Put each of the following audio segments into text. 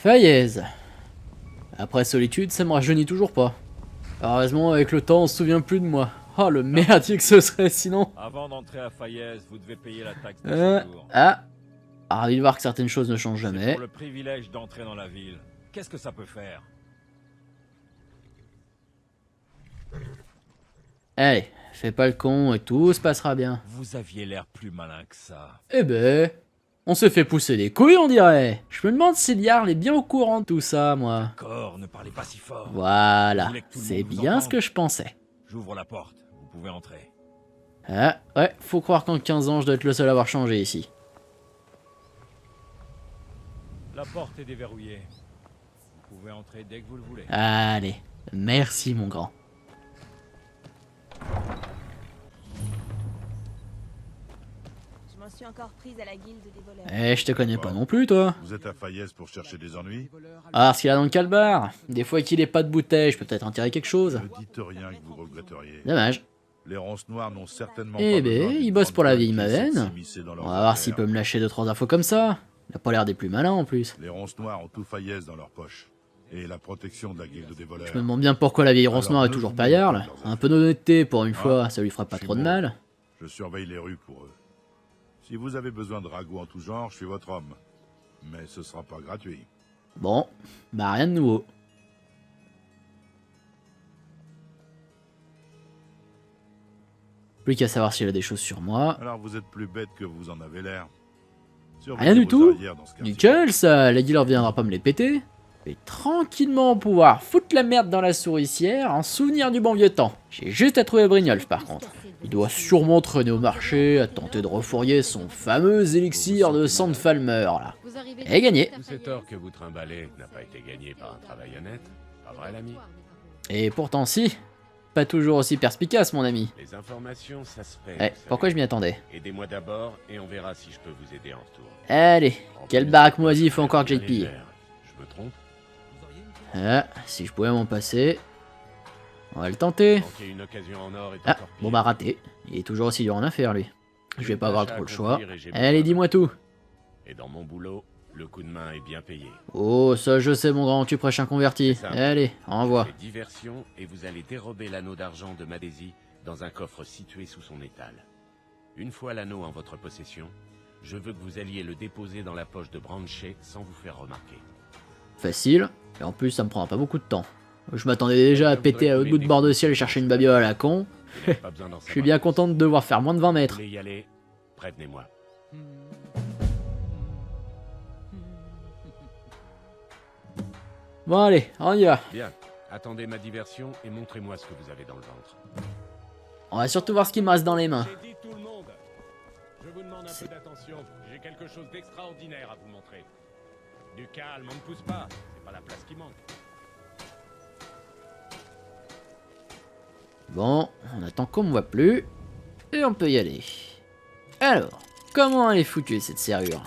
Faillaise. Après solitude, ça me rajeunit toujours pas. Heureusement, avec le temps, on se souvient plus de moi. Oh, le merdier que ce serait sinon. Avant d'entrer à Faillaise, vous devez payer la taxe de séjour. Ravi de voir que certaines choses ne changent C'est jamais. pour le privilège d'entrer dans la ville. Qu'est-ce que ça peut faire? Allez, fais pas le con et tout se passera bien. Vous aviez l'air plus malin que ça. Eh ben, on se fait pousser les couilles, on dirait. Je me demande si Liarl est bien au courant de tout ça, moi. D'accord, ne parlez pas si fort. Voilà, Vous voulez que tout le c'est monde vous bien entende? ce que je pensais. J'ouvre la porte, vous pouvez entrer. Ah, ouais, faut croire qu'en 15 ans, je dois être le seul à avoir changé ici. La porte est déverrouillée. Vous pouvez entrer dès que vous le voulez. Allez, merci mon grand. Je m'en suis encore prise à la guilde des voleurs. Eh, je te connais pas non plus, toi. Vous êtes à Faillaise pour chercher des ennuis? Ah, ce qu'il a dans le calbar. Des fois qu'il est pas de bouteille, je peux peut-être en tirer quelque chose. Ne dites rien que vous regretteriez. Dommage. Les ronces noires n'ont certainement Eh pas besoin ben, d'une il bosse grande pour la gueule vieille qui essaie de Maven. s'immiscer dans On leurs va voir affaires. s'il peut me lâcher 2-3 infos comme ça. Il a pas l'air des plus malins en plus. Les ronces noires ont tout Faillaise dans leur poche. Et la protection de la guilde des voleurs. Je me demande bien pourquoi la vieille ronce Alors, noire est ne toujours vous paillarde. mêlez pas de leurs Un peu d'honnêteté pour une Ah, fois, ça lui fera pas je suis trop de bon. mal. Je surveille les rues pour eux. Si vous avez besoin de ragots en tout genre, je suis votre homme. Mais ce sera pas gratuit. Bon, bah rien de nouveau. Plus qu'à savoir s'il a des choses sur moi. Alors vous êtes plus bête que vous en avez l'air. Rien du Surveillez vos tout. arrières dans ce quartier. Nickel ça, la dealer viendra pas me les péter. Et tranquillement pouvoir foutre la merde dans la souricière en souvenir du bon vieux temps. J'ai juste à trouver Brynjolf par contre. Il doit sûrement traîner au marché à tenter de refourguer son fameux élixir de sang de Falmer là. Et gagné. Tout cet or que vous trimballez n'a pas été gagné par un travail honnête, pas vrai l'ami? Et pourtant si, pas toujours aussi perspicace mon ami. Les informations, ça se fait. Ouais, vous savez. pourquoi je m'y attendais? Aidez-moi d'abord et on verra si je peux vous aider en retour. Allez, En quelle plus, baraque moisie il faut encore que j'aille bien piller. légère. Je me trompe? Ah, si je pouvais m'en passer. On va le tenter. Manquer une occasion en or est Ah, encore pire. bon bah raté. Il est toujours aussi dur en affaire lui. Je vais pas avoir Tâche à trop le choix. accomplir et j'ai Allez, besoin dis-moi tout. Et dans mon boulot, le coup de main est bien payé. Oh, ça je sais mon grand, tu prêches un converti. C'est ça. Allez, envoie. Faites diversion et vous allez dérober l'anneau d'argent de Madesi dans un coffre situé sous son étal. Une fois l'anneau en votre possession, je veux que vous alliez le déposer dans la poche de Branchet sans vous faire remarquer. Facile. Et en plus, ça me prendra pas beaucoup de temps. Je m'attendais déjà à péter à l'autre bout de bord de ciel et chercher une babiole à la con. Vous n'avez pas besoin d'en Je suis savoir bien plus. content de devoir faire moins de 20 Vous mètres. voulez y aller? Prévenez-moi. Bon allez, on y va. Bien. Attendez ma diversion et montrez-moi ce que vous avez dans le ventre. On va surtout voir ce qui me reste dans les mains. J'ai dit tout le monde. Je vous demande un peu d'attention. J'ai quelque chose d'extraordinaire à vous montrer. Du calme, on ne pousse pas. C'est pas la place qui manque. Bon, on attend qu'on me voit plus. Et on peut y aller. Alors, comment elle est foutue cette serrure?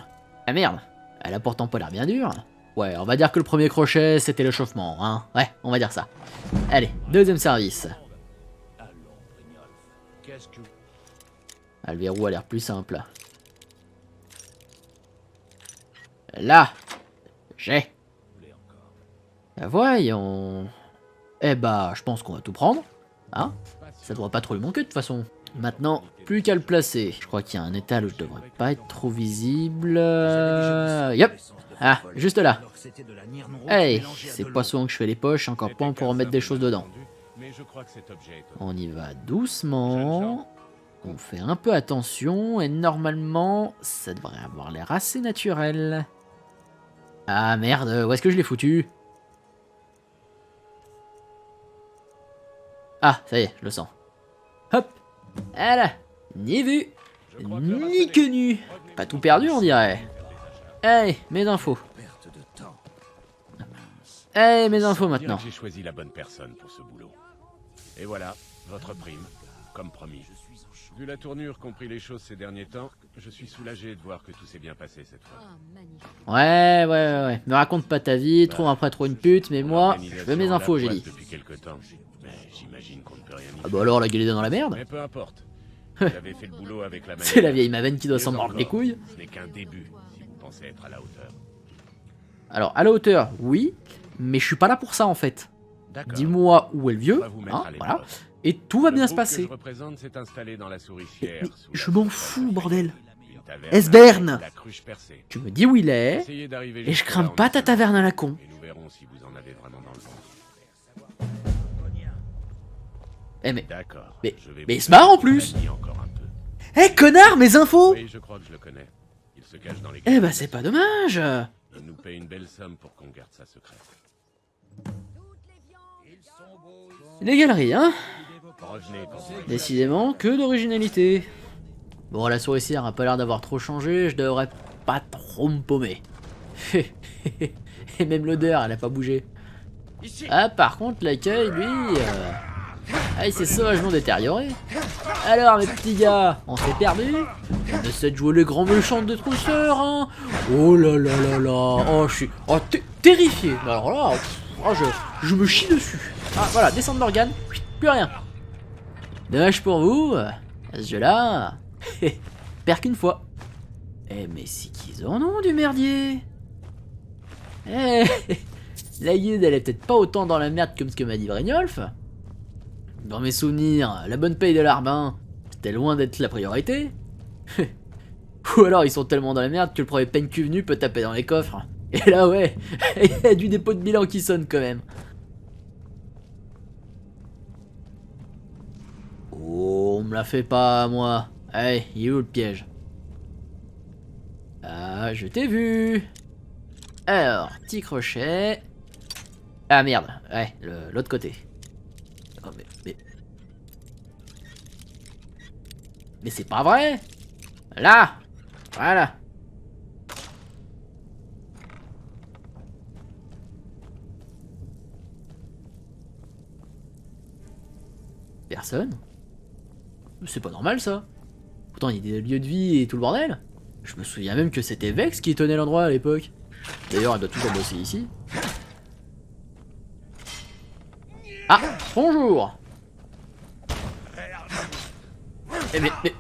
Ah merde, elle a pourtant pas l'air bien dure. Ouais, on va dire que le premier crochet c'était l'échauffement, hein. Ouais, on va dire ça. Allez, deuxième service. Qu'est-ce que... Ah, le verrou a l'air plus simple. Là, j'ai. Voyons. Eh bah, je pense qu'on va tout prendre. Hein? Ça devrait pas trop lui manquer de toute façon. Maintenant, plus qu'à le placer. Je crois qu'il y a un étal où je devrais pas être trop visible. Yep. Ah, juste là. Hey, c'est pas souvent que je fais les poches, encore pas pour remettre des choses dedans. Mais je crois que cet objet est... On y va doucement. On fait un peu attention et normalement, ça devrait avoir l'air assez naturel. Ah merde, où est-ce que je l'ai foutu? Ah, ça y est, je le sens. Hop, voilà, ni vu, ni connu. Pas tout perdu, on dirait. Allez, mes infos. Allez, mes infos Bien maintenant. que j'ai choisi la bonne personne pour ce boulot. Et voilà, votre prime, comme promis. Vu la tournure qu'ont pris les choses ces derniers temps, je suis soulagé de voir que tout s'est bien passé cette fois. Ouais. Me raconte pas ta vie, trouve un prêtre ou une pute, mais moi, je veux mes L'organisation infos, à la j'ai poisse dit. depuis quelque temps, mais j'imagine qu'on ne peut rien y Ah faire. bah alors, la gueule est dans la merde. Mais peu importe. Vous avez fait le boulot avec la C'est la manière. vieille Maven qui doit Mieux s'en mordre les encore, couilles. Ce n'est qu'un début, si vous pensez être à la hauteur. Alors, à la hauteur, oui, mais je suis pas là pour ça en fait. D'accord. Dis-moi où est le On vieux, va vous mettre hein, à l'épreuve. voilà, et tout va Le bien se groupe que passer. je représente s'est installé dans la souricière. Mais sous je la m'en façade fous, de bordel. une taverne Esbern. avec la cruche percée. Tu me dis où il est, Essayez d'arriver et je jusque-là crains en pas ta douceur. taverne à la con. Et nous verrons si vous en avez vraiment dans le ventre. Eh mais, D'accord. Mais- Je vais mais vous il se marre en donner plus. votre ami encore un peu. eh connard, mes infos. Oui, je crois que je le connais. Il se cache dans les Eh bah c'est pas dommage. Il nous paie une belle somme pour qu'on garde sa secrète. Les galeries, hein. Revenez quand vous voulez. Décidément, que d'originalité. Bon, la souricière a pas l'air d'avoir trop changé, je devrais pas trop me paumer. Et même l'odeur, elle a pas bougé. Ah, par contre, l'accueil, lui... Ah, il s'est sauvagement détérioré. Alors, mes petits gars, on s'est perdu. On essaie de jouer les grands méchants de trousseurs, hein. Oh là là là là. Oh, je suis... Oh, terrifié. Alors là, oh, je me chie dessus. Ah, voilà, descendre d'organes. Plus rien. Dommage pour vous, à ce jeu-là, perd qu'une fois. Eh mais c'est qu'ils en ont du merdier. Eh, la guilde elle est peut-être pas autant dans la merde comme ce que m'a dit Brynjolf. Dans mes souvenirs, la bonne paye de l'arbin, c'était loin d'être la priorité. Ou alors ils sont tellement dans la merde que le premier PNQ venu peut taper dans les coffres. Et là ouais, il y a du dépôt de bilan qui sonne quand même. Oh, on me la fait pas, moi. Allez, il est où le piège? Ah, je t'ai vu. Alors, petit crochet. Ah merde, ouais, l'autre côté. Oh, mais c'est pas vrai. Là, voilà. Personne. C'est pas normal ça. Pourtant il y a des lieux de vie et tout le bordel. Je me souviens même que c'était Vex qui tenait l'endroit à l'époque. D'ailleurs elle doit toujours bosser ici. Ah, bonjour.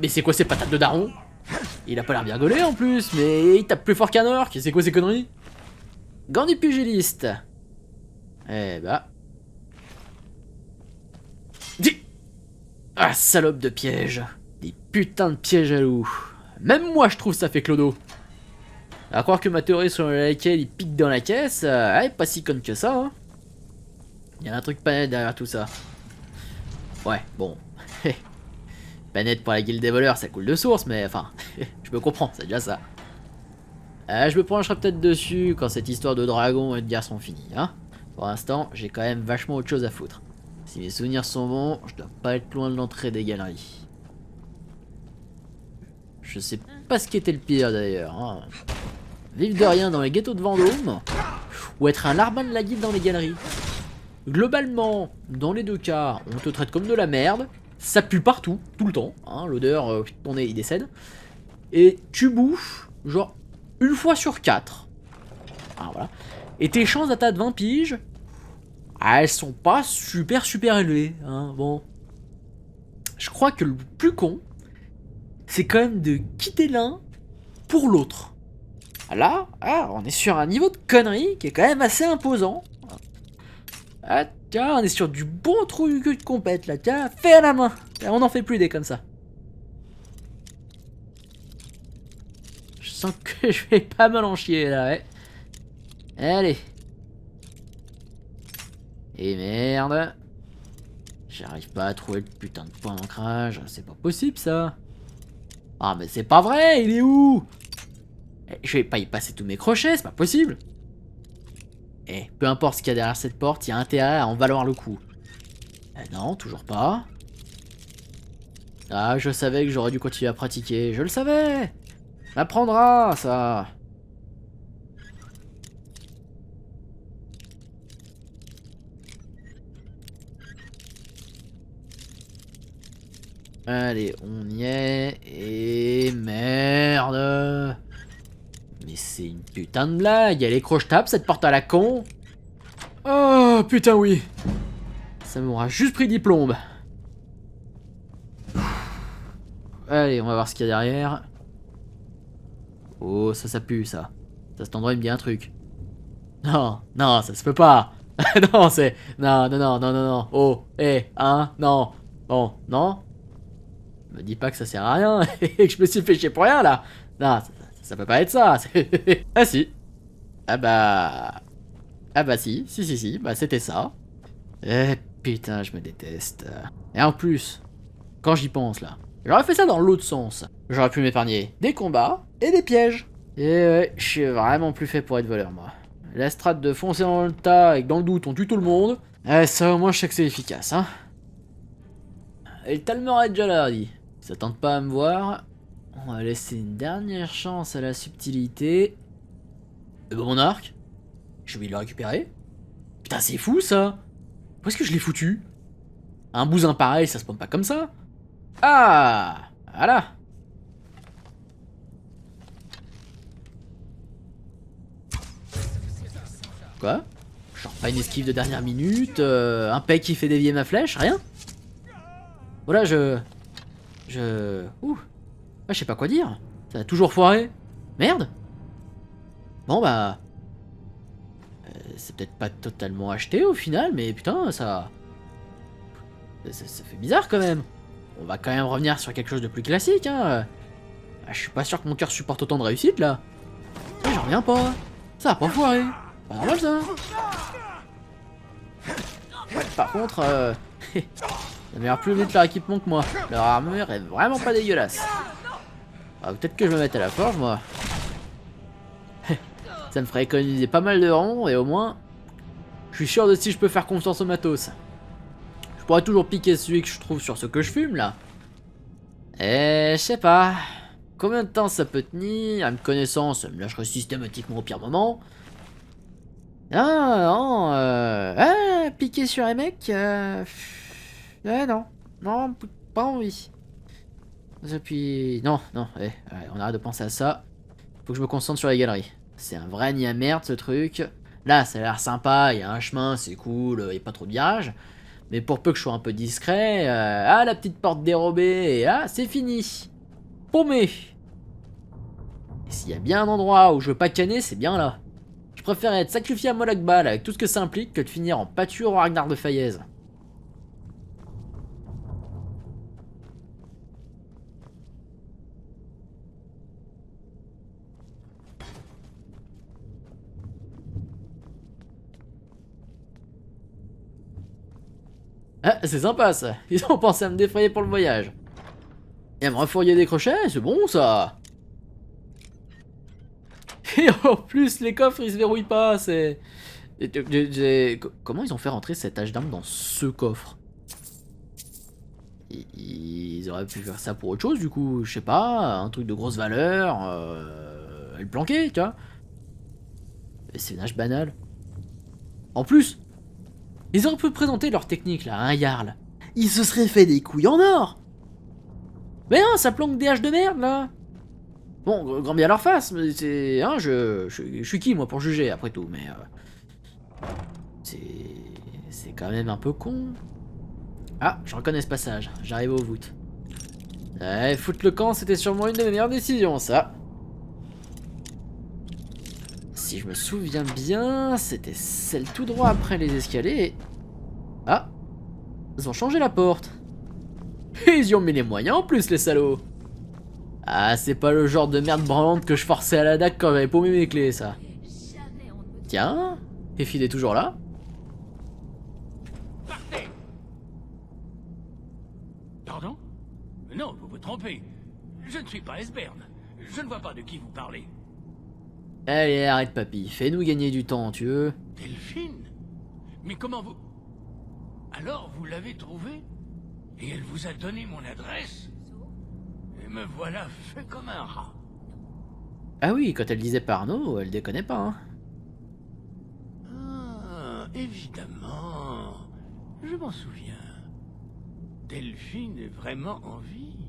Mais c'est quoi ces patates de daron? Il a pas l'air bien gaulé en plus, mais il tape plus fort qu'un orc. C'est quoi ces conneries? Gant du pugiliste. Eh bah. Ah, salope de piège. Des putains de pièges à loup. Même moi je trouve ça fait clodo. À croire que ma théorie sur laquelle il pique dans la caisse, elle est pas si conne que ça, hein. Il y a un truc pas net derrière tout ça. Ouais, bon. Pas net pour la guilde des voleurs, ça coule de source, mais enfin, je me comprends, c'est déjà ça. Je me pencherai peut-être dessus quand cette histoire de dragon et de guerre sont finies, hein. Pour l'instant, j'ai quand même vachement autre chose à foutre. Si mes souvenirs sont bons, je dois pas être loin de l'entrée des galeries. Je sais pas ce qui était le pire d'ailleurs, hein. Vivre de rien dans les ghettos de Vendôme, ou être un larbin de la guilde dans les galeries. Globalement, dans les deux cas, on te traite comme de la merde, ça pue partout, tout le temps, hein, l'odeur, ton nez il décède, et tu bouffes, genre, une fois sur 4. Ah, voilà. Et tes chances d'atteindre 20 piges, elles sont pas super élevées, hein, bon. Je crois que le plus con, c'est quand même de quitter l'un pour l'autre. Là, on est sur un niveau de connerie qui est quand même assez imposant. Ah, tiens, on est sur du bon trou du cul de compète, là, tiens, fais à la main. On n'en fait plus des comme ça. Je sens que je vais pas mal en chier, là, ouais. Allez. Et merde. J'arrive pas à trouver le putain de point d'ancrage. C'est pas possible, ça. Ah, mais c'est pas vrai, il est où? Je vais pas y passer tous mes crochets, c'est pas possible. Eh, peu importe ce qu'il y a derrière cette porte, il y a intérêt à en valoir le coup. Non, toujours pas. Ah, je savais que j'aurais dû continuer à pratiquer, je le savais. M'apprendra, ça. Allez, on y est. Et merde. Mais c'est une putain de blague. Elle est crochetable cette porte à la con. Oh putain oui. Ça m'aura juste pris 10 plombes. Allez, on va voir ce qu'il y a derrière. Oh, ça pue ça. Ça, cet endroit il me dit un truc. Non, non, ça se peut pas. Non, c'est... Non, non, non, non, non, non. Oh, hein, non. Bon, non. Me dis pas que ça sert à rien et que je me suis fait chier pour rien, là. Non, ça peut pas être ça. Ah si. Ah bah... Ah bah si, si, bah c'était ça. Eh putain, je me déteste. Et en plus, quand j'y pense là, j'aurais fait ça dans l'autre sens. J'aurais pu m'épargner des combats et des pièges. Et ouais, je suis vraiment plus fait pour être voleur, moi. La strat de foncer dans le tas et que dans le doute on tue tout le monde, ça au moins je sais que c'est efficace, hein. Et le Talmor est déjà là, dit. Ça tente pas à me voir. On va laisser une dernière chance à la subtilité. Et bon, mon arc, je vais le récupérer. Putain, c'est fou ça. Où est-ce que je l'ai foutu? Un bousin pareil, ça se prend pas comme ça. Ah, voilà. Quoi? Genre pas une esquive de dernière minute, un pec qui fait dévier ma flèche, rien? Voilà, ouh. Ah, je sais pas quoi dire. Ça a toujours foiré. Merde. Bon bah... c'est peut-être pas totalement acheté au final, mais putain, ça fait bizarre quand même. On va quand même revenir sur quelque chose de plus classique, hein. Je suis pas sûr que mon cœur supporte autant de réussite, là. J'en reviens pas. Ça a pas foiré. Pas normal, ça. Par contre, ça m'air plus vite leur équipement que moi. Leur armure est vraiment pas dégueulasse. Ah, peut-être que je me mette à la forge, moi. Ça me ferait économiser pas mal de ronds, et au moins, je suis sûr de si je peux faire confiance au matos. Je pourrais toujours piquer celui que je trouve sur ce que je fume, là. Et je sais pas. Combien de temps ça peut tenir? À me connaissant, ça me lâcherait systématiquement au pire moment. Piquer sur les mecs, non, pas envie. Et puis, non, on arrête de penser à ça. Faut que je me concentre sur les galeries. C'est un vrai nid à merde ce truc. Là, ça a l'air sympa, il y a un chemin, c'est cool, il y a pas trop de virages. Mais pour peu que je sois un peu discret, la petite porte dérobée, et c'est fini. Paumé. Et s'il y a bien un endroit où je veux pas canner, c'est bien là. Je préfère être sacrifié à Molag Bal avec tout ce que ça implique que de finir en pâture au Ragnar de Fayez. Ah, c'est sympa ça. Ils ont pensé à me défrayer pour le voyage. Et à me refourguer des crochets, c'est bon ça. Et en plus, les coffres ils se verrouillent pas, c'est... Comment ils ont fait rentrer cet âge d'armes dans ce coffre? Ils auraient pu faire ça pour autre chose du coup, je sais pas, un truc de grosse valeur, et le planquer, tu vois. C'est une âge banale. En plus, ils auraient pu présenter leur technique là, un Jarl. Ils se seraient fait des couilles en or. Mais non, ça planque des haches de merde là. Bon, grand bien leur face, mais c'est... Hein, je suis qui moi pour juger après tout, mais... c'est quand même un peu con. Ah, je reconnais ce passage, j'arrive aux voûtes. Foutre le camp, c'était sûrement une de mes meilleures décisions, ça. Si je me souviens bien, c'était celle tout droit après les escaliers. Ah, ils ont changé la porte. Ils y ont mis les moyens en plus, les salauds. Ah, c'est pas le genre de merde branlante que je forçais à la dague quand j'avais paumé mes clés, ça. Tiens, Effid est toujours là. Partez. Pardon? Non, vous vous trompez. Je ne suis pas Esbern. Je ne vois pas de qui vous parlez. Allez, arrête papy, fais-nous gagner du temps, tu veux. Delphine? Mais comment vous... Alors, vous l'avez trouvée? Et elle vous a donné mon adresse? Et me voilà fait comme un rat. Ah oui, quand elle disait Parno, elle déconnait pas, hein. Ah, évidemment. Je m'en souviens. Delphine est vraiment en vie.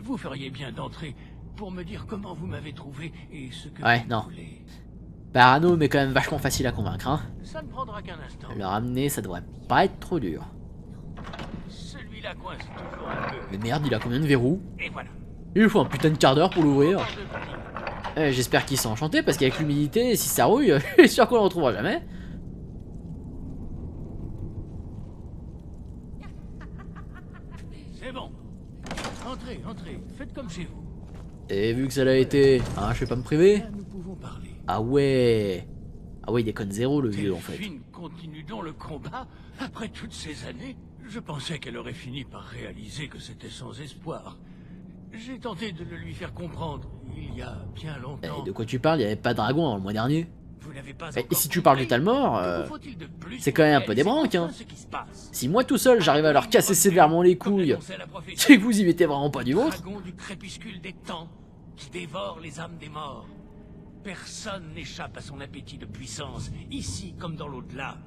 Vous feriez bien d'entrer pour me dire comment vous m'avez trouvé et ce que vous voulez. Parano, mais quand même vachement facile à convaincre, hein. Ça ne prendra qu'un instant. Le ramener, ça devrait pas être trop dur. Celui-là coince toujours un peu. Mais merde, il a combien de verrous? Et voilà. Il lui faut un putain de quart d'heure pour l'ouvrir. J'espère qu'ils sont enchantés parce qu'avec l'humidité, si ça rouille, je suis sûr qu'on le retrouvera jamais. C'est bon. Entrez, entrez. Faites comme chez vous. Et vu que ça l'a été, hein, je vais pas me priver. Là, nous pouvons parler. Ah ouais. Ah ouais, il déconne zéro le vieux en fait. Delphine continue donc le combat après toutes ces années. Je pensais qu'elle aurait fini par réaliser que c'était sans espoir. J'ai tenté de le lui faire comprendre il y a bien longtemps. De quoi tu parles? Il y avait pas de dragon le mois dernier. Vous n'avez pas Et encore si tu parles du compris. Talmor, Que vous faut-il de plus c'est quand même un pour peu des réaliser branques, hein. enfin ce qui se passe? Si moi tout seul j'arrive à leur casser sévèrement les couilles, L'annonçait la prophétie. c'est que vous y mettez vraiment pas du Le vôtre. dragon du crépuscule des temps, qui dévore les âmes des morts. Personne n'échappe à son appétit de puissance, ici comme dans l'au-delà.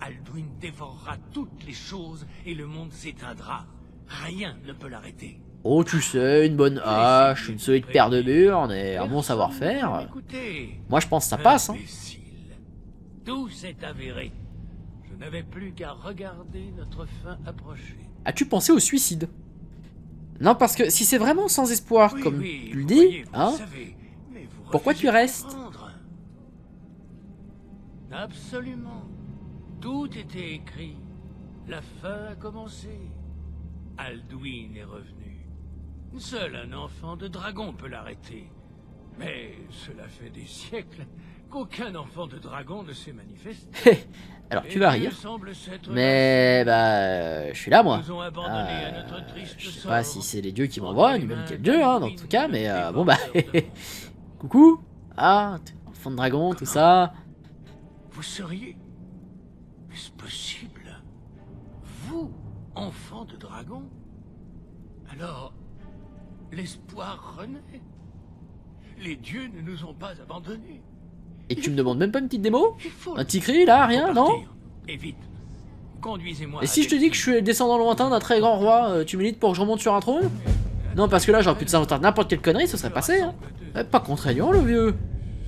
Alduin dévorera toutes les choses et le monde s'éteindra. Rien ne peut l'arrêter. Oh tu sais, une bonne hache, une solide paire de burnes et un bon savoir-faire. Écoutez, Moi je pense que ça passe, hein. imbécile. Tout s'est avéré. Je n'avais plus qu'à regarder notre fin approcher. As-tu pensé au suicide? Non, parce que si c'est vraiment sans espoir, Oui, comme oui, tu le vous dis, voyez, vous hein, savez, mais vous pourquoi refusez tu de restes? comprendre. Absolument. Tout était écrit. La fin a commencé. Alduin est revenu. Seul un enfant de dragon peut l'arrêter. Mais cela fait des siècles qu'aucun enfant de dragon ne s'est manifesté. alors tu Et vas Dieu rire, semble s'être mais bah je suis là moi. Nous ont abandonnés à notre triste Je sais sort. pas si c'est les dieux qui m'envoient, ni même quel dieu, hein, dans tout cas, mais bon bah, coucou, ah, t'es enfant de dragon, tout ça. Vous seriez... Est-ce possible? Vous, enfant de dragon? Alors, l'espoir renaît. Les dieux ne nous ont pas abandonnés. Et tu me demandes même pas une petite démo? Il faut Un petit cri là, rien, faut non? partir. Et vite. Conduisez-moi. Et si je te dis que je suis le descendant lointain d'un très grand roi, tu milites pour que je remonte sur un trône? Non, parce que là j'aurais pu te s'inventer n'importe quelle connerie, ça serait passé, hein. Pas contraignant le vieux.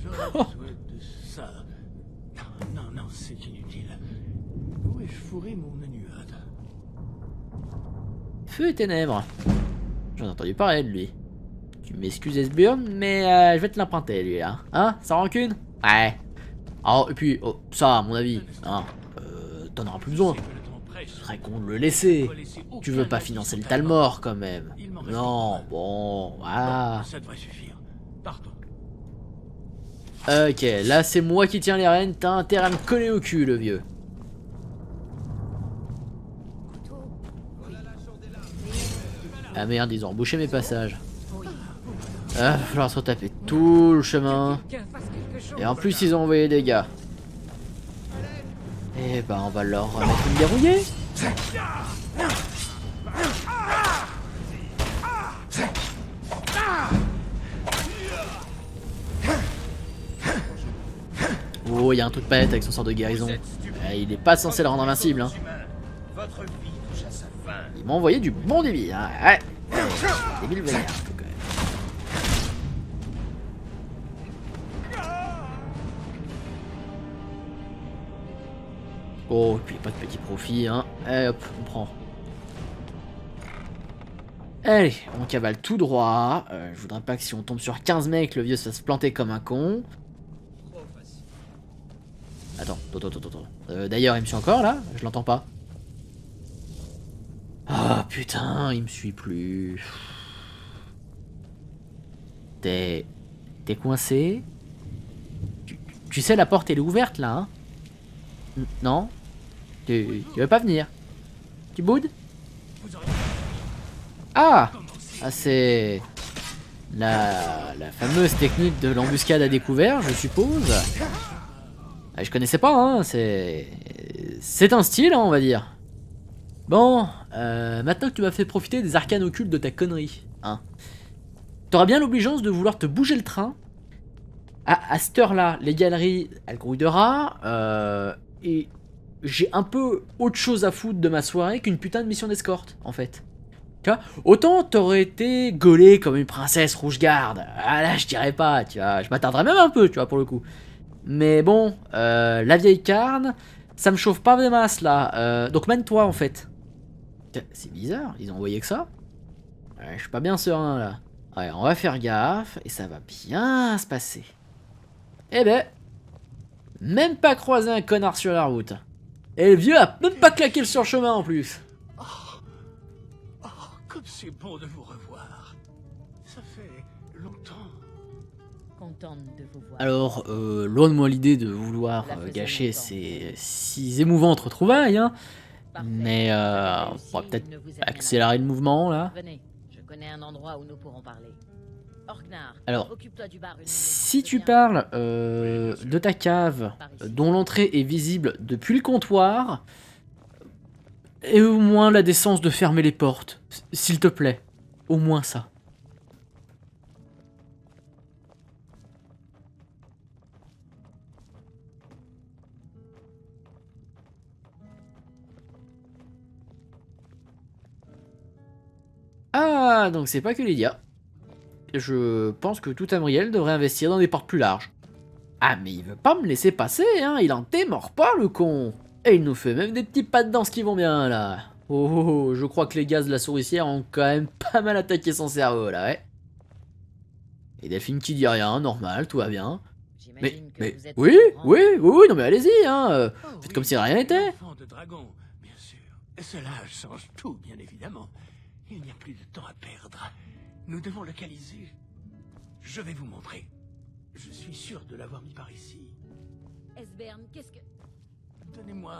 Je souhaite ça. Non, non, non, c'est inutile. Où ai-je fourré mon anuade? Feu et ténèbres. J'en ai entendu parler de lui. Tu m'excuses Esbjorn, mais je vais te l'emprunter lui là. Hein? Sans rancune? Ouais. Oh, et puis, oh, ça à mon avis, hein, t'en auras plus besoin. Ce serait con de le laisser. Tu veux pas financer le Talmor quand même. Non, bon, voilà. Ça devrait suffire. Partons. Ok, là c'est moi qui tiens les rênes, t'as intérêt à me coller au cul le vieux. Ah merde, ils ont embouché mes passages. Ah, va falloir se retaper tout le chemin. Et en plus ils ont envoyé des gars. Eh ben on va leur mettre une dérouillée. Oh, il y a un truc pas net avec son sort de guérison. Il est pas censé le rendre invincible. Hein. Il m'a envoyé du bon débit. Hein. Ouais. Débile vénère. Quand même. Oh, et puis pas de petit profit. Hein. Allez, hop, on prend. Allez, on cavale tout droit. Je voudrais pas que si on tombe sur 15 mecs, le vieux se fasse planter comme un con. Attends. D'ailleurs, il me suit encore là? Je l'entends pas. Ah putain, il me suit plus. T'es coincé? Tu sais, la porte elle est ouverte là, hein? Non? Tu veux pas venir? Tu boudes? Ah! Ah, c'est la fameuse technique de l'embuscade à découvert, je suppose. Ah, je connaissais pas, hein, c'est un style, hein, on va dire. Bon, maintenant que tu m'as fait profiter des arcanes occultes de ta connerie, hein, t'auras bien l'obligeance de vouloir te bouger le train. À cette heure-là, les galeries, elles grouillent de rats, et j'ai un peu autre chose à foutre de ma soirée qu'une putain de mission d'escorte, en fait. Tu vois, autant t'aurais été gaulée comme une princesse rouge-garde, ah là je dirais pas, tu vois, je m'attarderais même un peu, tu vois, pour le coup. Mais bon, la vieille carne, ça me chauffe pas des masses là, donc mène-toi en fait. C'est bizarre, ils ont envoyé que ça. Je suis pas bien serein là. Ouais, on va faire gaffe, et ça va bien se passer. Eh ben, même pas croiser un connard sur la route. Et le vieux a même pas claqué le sur le chemin en plus. Oh, comme c'est bon de vous revoir. Ça fait longtemps. Contente de vous voir. Alors, loin de moi l'idée de vouloir gâcher ces si émouvantes retrouvailles, hein. Parfait. Mais La on réussite pourrait peut-être ne vous a rien accélérer le mouvement là. apporté. Venez, je connais un endroit où nous pourrons parler. Orknar, Alors, occupe-toi du bar une minute, Si je tu viens. parles de ta cave, dont l'entrée est visible depuis le comptoir, et au moins la décence de fermer les portes, s'il te plaît. Au moins ça. Ah, donc c'est pas que Lydia. Je pense que tout Amriel devrait investir dans des portes plus larges. Ah, mais il veut pas me laisser passer, hein, il en démord pas, le con. Et il nous fait même des petits pas de danse qui vont bien, là. Oh, oh, oh, je crois que les gaz de la souricière ont quand même pas mal attaqué son cerveau, là, ouais. Et Delphine qui dit rien, normal, tout va bien. J'imagine que vous êtes Oui, au courant. oui, non mais allez-y, hein. Oh, Faites oui, comme si rien n'était. l'enfant de dragon, bien sûr. Cela change tout, bien évidemment. Il n'y a plus de temps à perdre. Nous devons localiser. Je vais vous montrer. Je suis sûr de l'avoir mis par ici. Esbern, qu'est-ce que... Donnez-moi...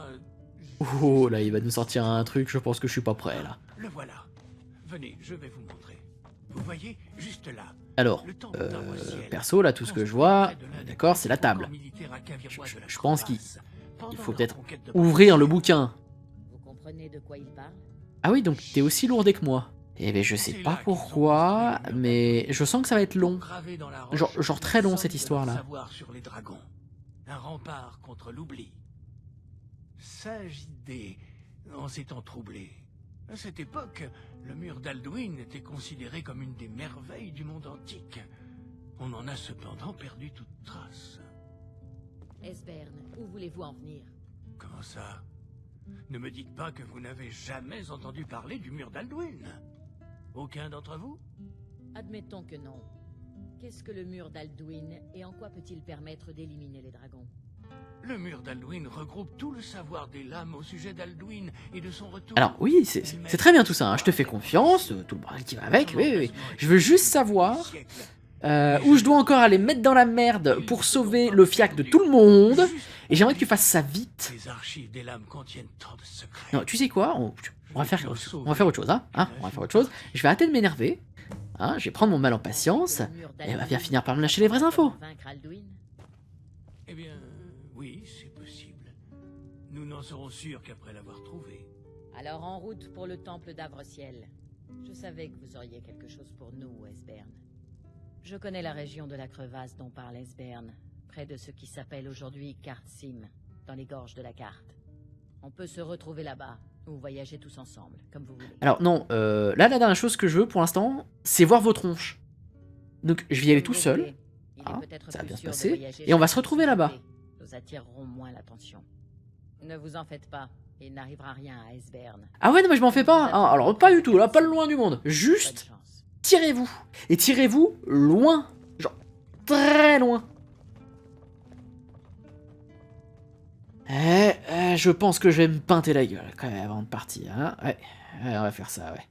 Oh, là, il va nous sortir un truc, je pense que je suis pas prêt, là. Le voilà. Venez, je vais vous montrer. Vous voyez, juste là. Alors, Le temple d'arbre ciel. perso, là, tout ce que je vois, d'accord, c'est la table. Je pense qu'il faut peut-être ouvrir le bouquin. Vous comprenez de quoi il parle? Ah oui, donc t'es aussi lourdé que moi. Eh ben je sais pas pourquoi, mais je sens que ça va être long. Genre très long, cette histoire-là. Savoir sur les dragons. Un rempart contre l'oubli. Sage idée en ces temps troublés. À cette époque, le mur d'Alduin était considéré comme une des merveilles du monde antique. On en a cependant perdu toute trace. Esbern, où voulez-vous en venir? Comment ça? Ne me dites pas que vous n'avez jamais entendu parler du mur d'Alduin. Aucun d'entre vous? Admettons que non. Qu'est-ce que le mur d'Alduin et en quoi peut-il permettre d'éliminer les dragons? Le mur d'Alduin regroupe tout le savoir des lames au sujet d'Alduin et de son retour. Alors oui, c'est très bien tout ça, hein. Je te fais confiance, tout le bordel qui va avec, oui. Je veux juste savoir où je dois encore aller mettre dans la merde pour sauver le fiac de tout le monde, et j'aimerais que tu fasses ça vite. Les archives des lames contiennent tant de secrets. Non, tu sais quoi, on va faire autre chose, hein, on va faire autre chose. Je vais arrêter de m'énerver, hein, je vais prendre mon mal en patience, et elle va bien finir par me lâcher les vraies infos. Vaincre Alduin? Eh bien, oui, c'est possible. Nous n'en serons sûrs qu'après l'avoir trouvé. Alors en route pour le temple d'Avre-Ciel. Je savais que vous auriez quelque chose pour nous, Esbern. Je connais la région de la crevasse dont parle Esbern, près de ce qui s'appelle aujourd'hui Kartsim, dans les gorges de la carte. On peut se retrouver là-bas, ou voyager tous ensemble, comme vous voulez. Alors non, là la dernière chose que je veux pour l'instant, c'est voir vos tronches. Donc je vais y aller tout seul, hein, ça va bien se passer, et on va se retrouver là-bas. Nous attirerons moins l'attention. Ne vous en faites pas, il n'arrivera rien à Esbern. Ah ouais, non mais je m'en fais pas, hein. Alors pas du tout, là, pas le loin du monde. Juste, Bonne chance. tirez-vous, et tirez-vous loin, genre très loin. Je pense que je vais me pinter la gueule quand même avant de partir, hein. Ouais, on va faire ça, ouais.